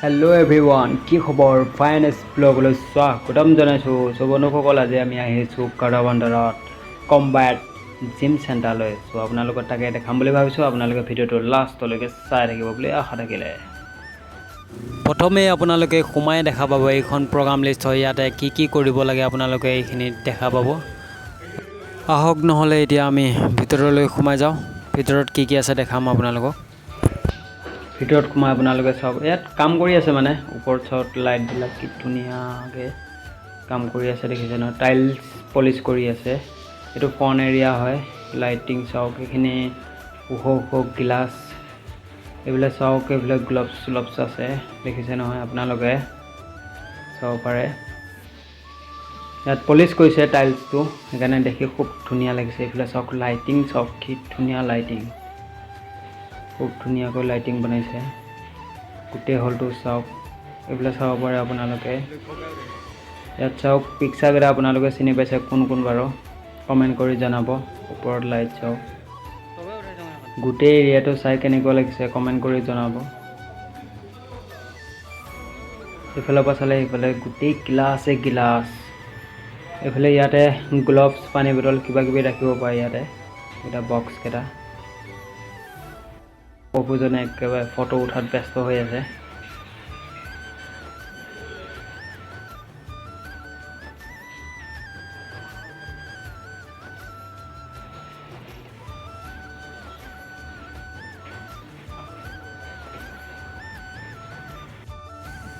hello everyone की खबर finance ब्लगলৈ স্বাগতম জনাইছোঁ বন্ধুসকল আজি আমি আহিছোঁ কাৰাবান্দাৰত কম্বাট জিম চেণ্টাৰলৈ আপোনালোকক তাকে দেখাম বুলি ভাবিছোঁ আপোনালোকে ভিডিঅ'টো লাষ্টলৈকে চাই থাকিব বুলি আশা থাকিলে প্ৰথমে আপোনালোকে সোমাই দেখা পাব এইখন প্ৰগ্ৰাম লিষ্ট হয় ইয়াতে কি কৰিব লাগে আপোনালোকে এইখিনি দেখা পাব আহক নহলে এতিয়া আমি ভিতৰলৈ সোমাই যাওঁ ভিতৰত কি আছে দেখাম আপোনালোকক ভিতৰত সোমাই আপোনালোকে সব ইয়াত কাম কৰি আছে মানে ওপৰত সব লাইট বিলাক কি ধুনীয়াকৈ কাম কৰি আছে দেখিছে ন টাইলছ পলিশ কৰি আছে এটো ফন এৰিয়া হয় লাইটিং সব এখিনি ওখ গ্লাস এইবিলাক সব এইবিলাক গ্লাভছ আছে দেখিছে নহয় আপোনালোকে সব পাৰে ইয়াত পলিশ কৰিছে টাইলছটো সেইকাৰণে দেখি খুব ধুনীয়া লাগিছে এইবিলাক সব লাইটিং সব কি ধুনীয়া লাইটিং খুব ধুনীয়াকৈ লাইটিং বনাইছে গোটেই হলটো সব এইবিলাক চাব পাৰে আপোনালোকে ইয়াত সব পিকচাৰকেইটা আপোনালোকে চিনি পাইছে কোন বাৰু কমেন্ট কৰি জনাব ওপৰত লাইট সব গোটেই এৰিয়াটো চাই কেনেকুৱা লাগিছে কমেন্ট কৰি জনাব এফালে পাছালে এফালে গোটেই গ্লাছ এফালে ইয়াতে গ্লাভছ পানী বটল কিবা কিবি ৰাখিব পাৰে ইয়াতে এটা বক্স কেটা পপুজনে একেবাৰে ফটো উঠাত ব্যস্ত হৈ আছে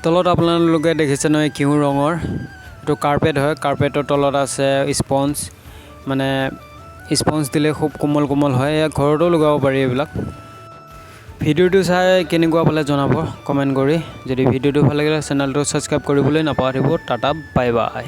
তলত আপোনালোকে দেখিছে নহয় কিউ ৰঙৰ এটো কাৰ্পেট হয় কাৰ্পেটৰ তলত আছে স্পঞ্জ মানে স্পঞ্জ দিলে খুব কোমল হয় ঘৰতো লগাব পাৰি এইবিলাক ভিডিওটো চাই কেনেকুৱা পালে জনাব কমেন্ট কৰি যদি ভিডিওটো ভাল লাগিলে চেনেলটো সাবস্ক্ৰাইব কৰিবলৈ নাপাহৰিব টাটা বাই বাই